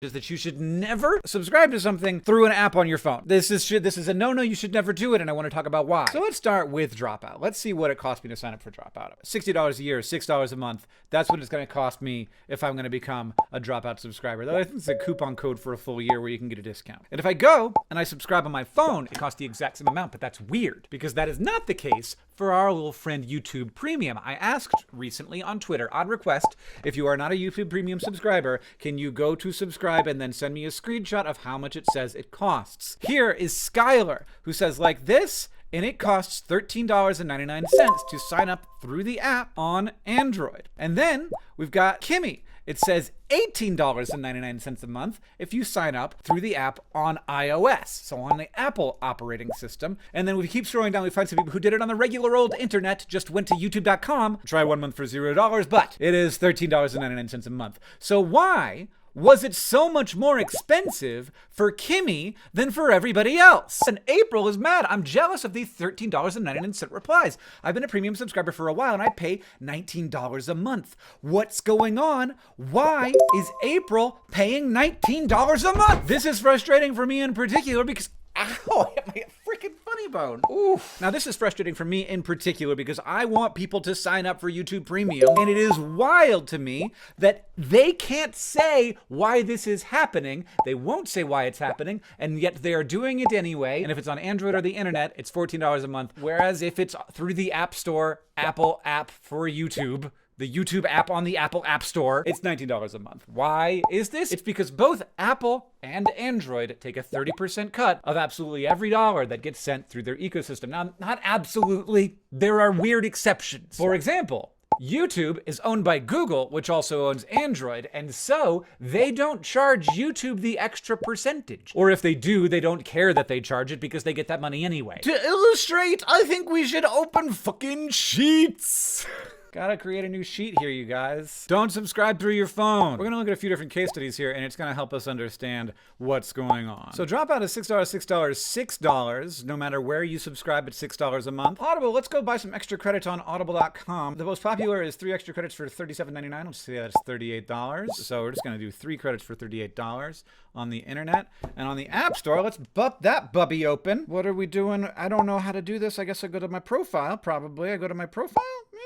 is that you should never subscribe to something through an app on your phone. This is a no-no. You should never do it, and I want to talk about why. So let's start with Dropout. Let's see what it cost me to sign up for Dropout. $60 a year, $6 a month. That's what it's going to cost me if I'm going to become a Dropout subscriber. Though I think it's a coupon code for a full year where you can get a discount. And if I go and I subscribe on my phone, it costs the exact same amount, but that's weird because that is not the case for our little friend YouTube Premium. I asked recently on Twitter, on request, if you are not a YouTube Premium subscriber, can you go to subscribe and then send me a screenshot of how much it says it costs. Here is Skylar, who says like this, and it costs $13.99 to sign up through the app on Android. And then we've got Kimmy. It says $18.99 a month if you sign up through the app on iOS, so on the Apple operating system. And then we keep scrolling down, we find some people who did it on the regular old internet, just went to youtube.com, try 1 month for $0, but it is $13.99 a month. So why was it so much more expensive for Kimmy than for everybody else? And April is mad. I'm jealous of these $13.99 replies. I've been a premium subscriber for a while and I pay $19 a month. What's going on? Why is April paying $19 a month? This is frustrating for me in particular because ow, I hit my freaking funny bone. Oof. Now, this is frustrating for me in particular because I want people to sign up for YouTube Premium, and it is wild to me that they can't say why this is happening. They won't say why it's happening, and yet they are doing it anyway. And if it's on Android or the internet, it's $14 a month. Whereas if it's through the App Store, Apple app for YouTube, the YouTube app on the Apple App Store, it's $19 a month. Why is this? It's because both Apple and Android take a 30% cut of absolutely every dollar that gets sent through their ecosystem. Now, not absolutely. There are weird exceptions. For example, YouTube is owned by Google, which also owns Android, and so they don't charge YouTube the extra percentage. Or if they do, they don't care that they charge it because they get that money anyway. To illustrate, I think we should open fucking Sheets. Gotta create a new sheet here, you guys. Don't subscribe through your phone. We're gonna look at a few different case studies here, and it's gonna help us understand what's going on. So Dropout is $6, $6, $6, no matter where you subscribe, it's $6 a month. Audible, let's go buy some extra credits on audible.com. The most popular is 3 extra credits for $37.99. Let's see, that's $38. So we're just gonna do 3 credits for $38 on the internet. And on the App Store, let's bup that bubby open. What are we doing? I don't know how to do this. I guess I go to my profile, probably. I go to my profile, maybe?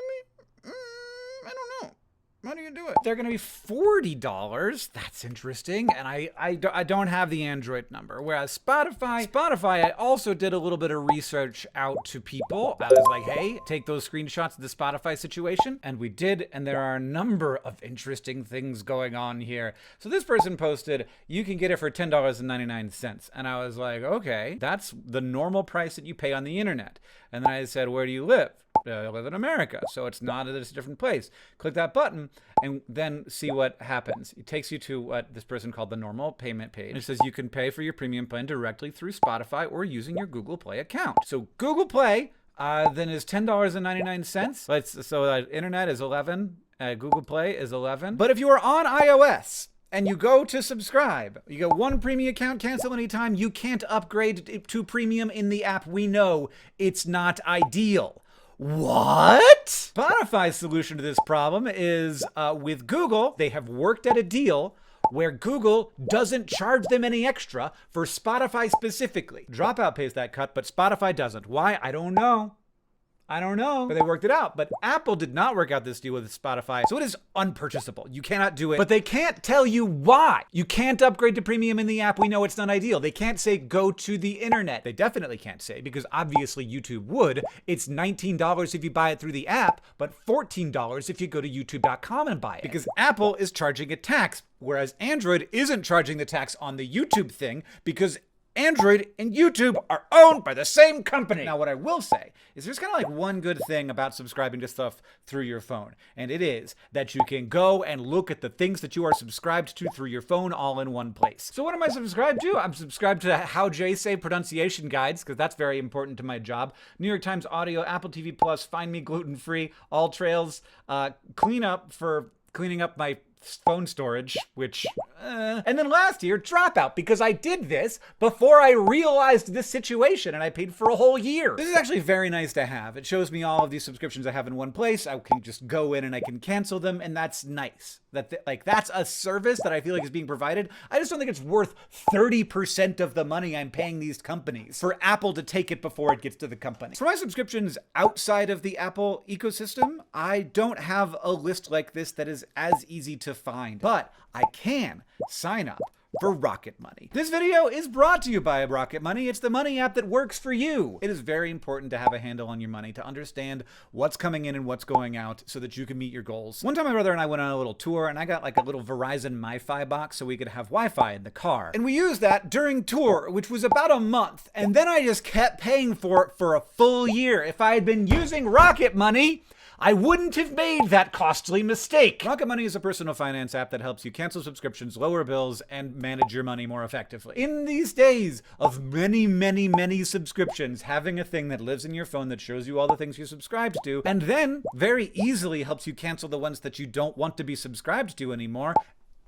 I don't know. How do you do it? They're going to be $40. That's interesting. And I don't have the Android number. Whereas Spotify, I also did a little bit of research out to people. I was like, hey, take those screenshots of the Spotify situation. And we did. And there are a number of interesting things going on here. So this person posted, you can get it for $10.99. And I was like, okay, that's the normal price that you pay on the internet. And then I said, where do you live? I live in America, so it's not at a different place. Click that button and then see what happens. It takes you to what this person called the normal payment page. It says you can pay for your premium plan directly through Spotify or using your Google Play account. So Google Play then is $10.99. So internet is 11. Google Play is 11. But if you are on iOS and you go to subscribe, you go 1 premium account, cancel anytime, you can't upgrade to premium in the app. We know it's not ideal. What? Spotify's solution to this problem is with Google, they have worked at a deal where Google doesn't charge them any extra for Spotify specifically. Dropout pays that cut, but Spotify doesn't. Why? I don't know. But they worked it out. But Apple did not work out this deal with Spotify, so it is unpurchasable. You cannot do it, but they can't tell you why. You can't upgrade to premium in the app. We know it's not ideal. They can't say go to the internet. They definitely can't say, because obviously YouTube would. It's $19 if you buy it through the app, but $14 if you go to youtube.com and buy it, because Apple is charging a tax, whereas Android isn't charging the tax on the YouTube thing because Android and YouTube are owned by the same company. Now, what I will say is there's kind of like one good thing about subscribing to stuff through your phone, and it is that you can go and look at the things that you are subscribed to through your phone all in one place. So what am I subscribed to? I'm subscribed to How Jay Say pronunciation guides, because that's very important to my job. New York Times Audio, Apple TV Plus, Find Me Gluten Free, All Trails, Clean Up for cleaning up my phone storage, which, and then last year, Dropout, because I did this before I realized this situation and I paid for a whole year. This is actually very nice to have. It shows me all of these subscriptions I have in one place. I can just go in and I can cancel them, and that's nice. like that's a service that I feel like is being provided. I just don't think it's worth 30% of the money I'm paying these companies for Apple to take it before it gets to the company. For my subscriptions outside of the Apple ecosystem, I don't have a list like this that is as easy to find, but I can sign up for Rocket Money. This video is brought to you by Rocket Money. It's the money app that works for you. It is very important to have a handle on your money, to understand what's coming in and what's going out so that you can meet your goals. One time my brother and I went on a little tour and I got like a little Verizon MiFi box so we could have Wi-Fi in the car. And we used that during tour, which was about a month. And then I just kept paying for it for a full year. If I had been using Rocket Money, I wouldn't have made that costly mistake. Rocket Money is a personal finance app that helps you cancel subscriptions, lower bills, and manage your money more effectively. In these days of many subscriptions, having a thing that lives in your phone that shows you all the things you subscribed to, and then very easily helps you cancel the ones that you don't want to be subscribed to anymore,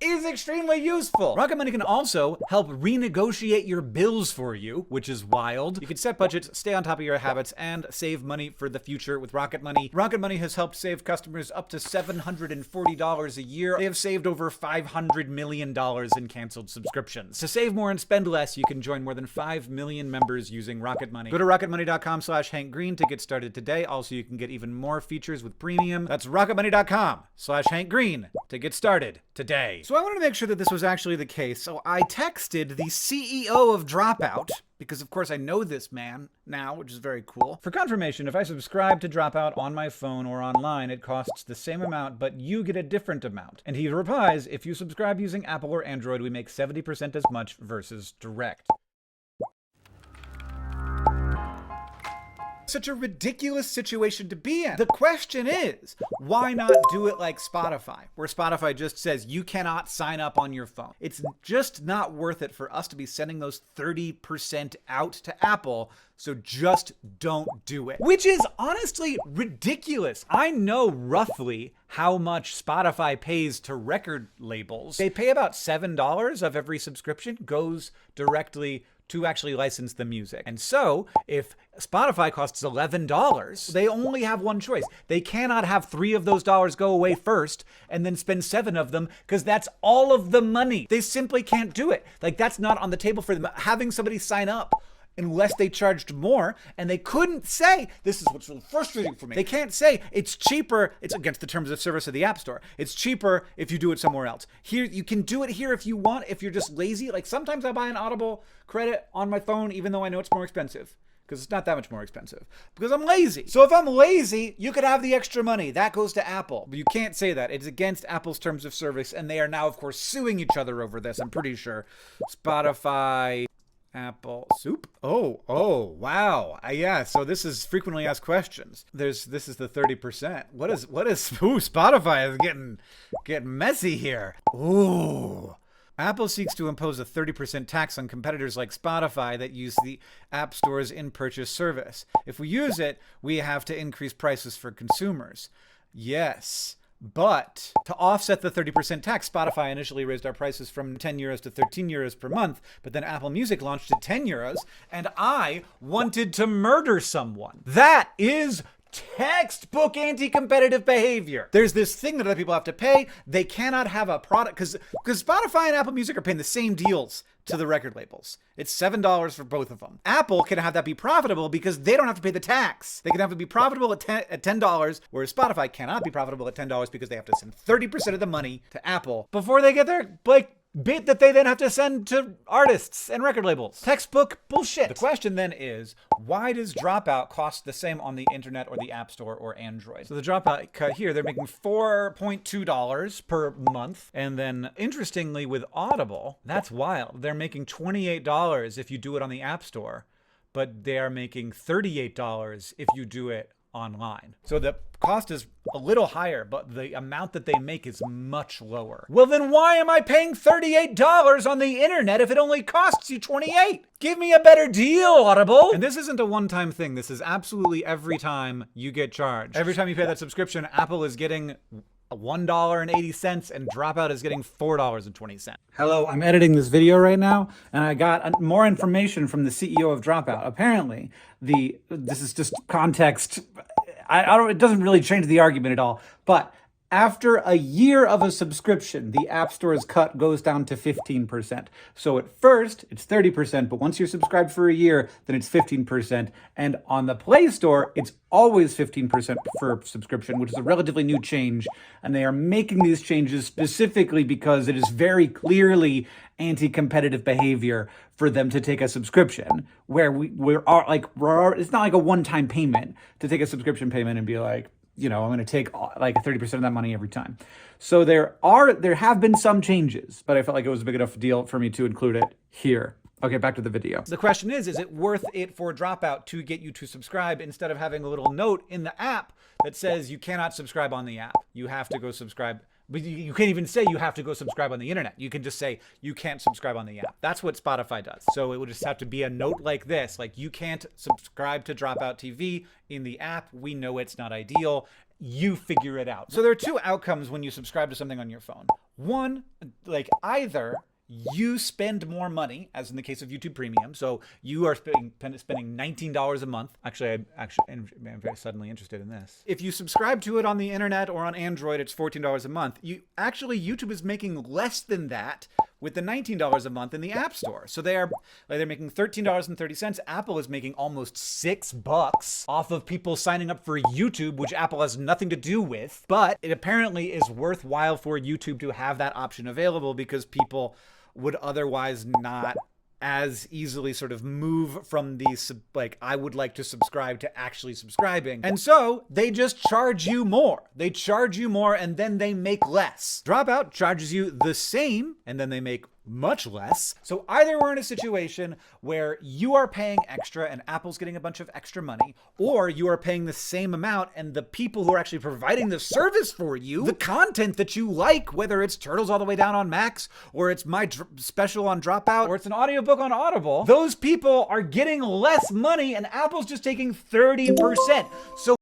is extremely useful. Rocket Money can also help renegotiate your bills for you, which is wild. You can set budgets, stay on top of your habits, and save money for the future with Rocket Money. Rocket Money has helped save customers up to $740 a year. They have saved over $500 million in canceled subscriptions. To save more and spend less, you can join more than 5 million members using Rocket Money. Go to rocketmoney.com/HankGreen to get started today. Also, you can get even more features with premium. That's rocketmoney.com/HankGreen to get started today. So I wanted to make sure that this was actually the case, so I texted the CEO of Dropout, because of course I know this man now, which is very cool, for confirmation. If I subscribe to Dropout on my phone or online, it costs the same amount, but you get a different amount. And he replies, if you subscribe using Apple or Android, we make 70% as much versus direct. Such a ridiculous situation to be in. The question is, why not do it like Spotify, where Spotify just says you cannot sign up on your phone? It's just not worth it for us to be sending those 30% out to Apple, so just don't do it. Which is honestly ridiculous. I know roughly how much Spotify pays to record labels. They pay about $7 of every subscription goes directly to actually license the music. And so if Spotify costs $11, they only have one choice. They cannot have 3 of those dollars go away first and then spend 7 of them, because that's all of the money. They simply can't do it. Like, that's not on the table for them. Having somebody sign up unless they charged more, and they couldn't say, this is what's really frustrating for me. They can't say it's cheaper. It's against the terms of service of the App Store. It's cheaper if you do it somewhere else. Here, you can do it here if you want, if you're just lazy. Like, sometimes I buy an Audible credit on my phone, even though I know it's more expensive, because it's not that much more expensive, because I'm lazy. So if I'm lazy, you could have the extra money. That goes to Apple. But you can't say that. It's against Apple's terms of service, and they are now, of course, suing each other over this, I'm pretty sure. Spotify, Apple soup. Oh, wow. Yeah. So this is frequently asked questions. This is the 30%. What is, Spotify is getting messy here. Ooh. Apple seeks to impose a 30% tax on competitors like Spotify that use the App Store's in-purchase service. If we use it, we have to increase prices for consumers. Yes. But to offset the 30% tax, Spotify initially raised our prices from 10 euros to 13 euros per month, but then Apple Music launched at 10 euros, and I wanted to murder someone. That is textbook anti-competitive behavior. There's this thing that other people have to pay. They cannot have a product, because Spotify and Apple Music are paying the same deals to the record labels. It's $7 for both of them. Apple can have that be profitable because they don't have to pay the tax. They can have it be profitable at $10, whereas Spotify cannot be profitable at $10 because they have to send 30% of the money to Apple before they get their bit that they then have to send to artists and record labels. Textbook bullshit. The question then is, why does Dropout cost the same on the internet or the App Store or Android? So the Dropout cut here, they're making $4.2 per month. And then interestingly with Audible, that's wild. They're making $28 if you do it on the App Store, but they are making $38 if you do it online. So the cost is a little higher, but the amount that they make is much lower. Well, then why am I paying $38 on the internet if it only costs you $28? Give me a better deal, Audible. And this isn't a one-time thing. This is absolutely every time you get charged. Every time you pay that subscription, Apple is getting $1.80 and Dropout is getting $4.20. Hello, I'm editing this video right now, and I got more information from the CEO of Dropout. Apparently, this is just context. It doesn't really change the argument at all, but After a year of a subscription, the App Store's cut goes down to 15%. So at first, it's 30%, but once you're subscribed for a year, then it's 15%. And on the Play Store, it's always 15% for subscription, which is a relatively new change. And they are making these changes specifically because it is very clearly anti-competitive behavior for them to take a subscription where it's not like a one-time payment to take a subscription payment and be like, I'm going to take like 30% of that money every time. So there have been some changes, but I felt like it was a big enough deal for me to include it here. Okay, back to the video. The question is it worth it for Dropout to get you to subscribe instead of having a little note in the app that says you cannot subscribe on the app? You have to go subscribe. But you can't even say you have to go subscribe on the internet. You can just say you can't subscribe on the app. That's what Spotify does. So it would just have to be a note like this, like you can't subscribe to Dropout TV in the app. We know it's not ideal. You figure it out. So there are two outcomes when you subscribe to something on your phone. One, like either you spend more money, as in the case of YouTube Premium. So you are spending $19 a month. Actually, I'm very suddenly interested in this. If you subscribe to it on the internet or on Android, it's $14 a month. YouTube is making less than that with the $19 a month in the App Store. So they're making $13.30. Apple is making almost $6 off of people signing up for YouTube, which Apple has nothing to do with. But it apparently is worthwhile for YouTube to have that option available because people would otherwise not as easily sort of move from the I would like to subscribe to actually subscribing. And so they just charge you more. They charge you more and then they make less. Dropout charges you the same and then they make much less. So either we're in a situation where you are paying extra and Apple's getting a bunch of extra money, or you are paying the same amount and the people who are actually providing the service for you, the content that you like, whether it's Turtles All the Way Down on Max, or it's my special on Dropout, or it's an audiobook on Audible, those people are getting less money and Apple's just taking 30%. So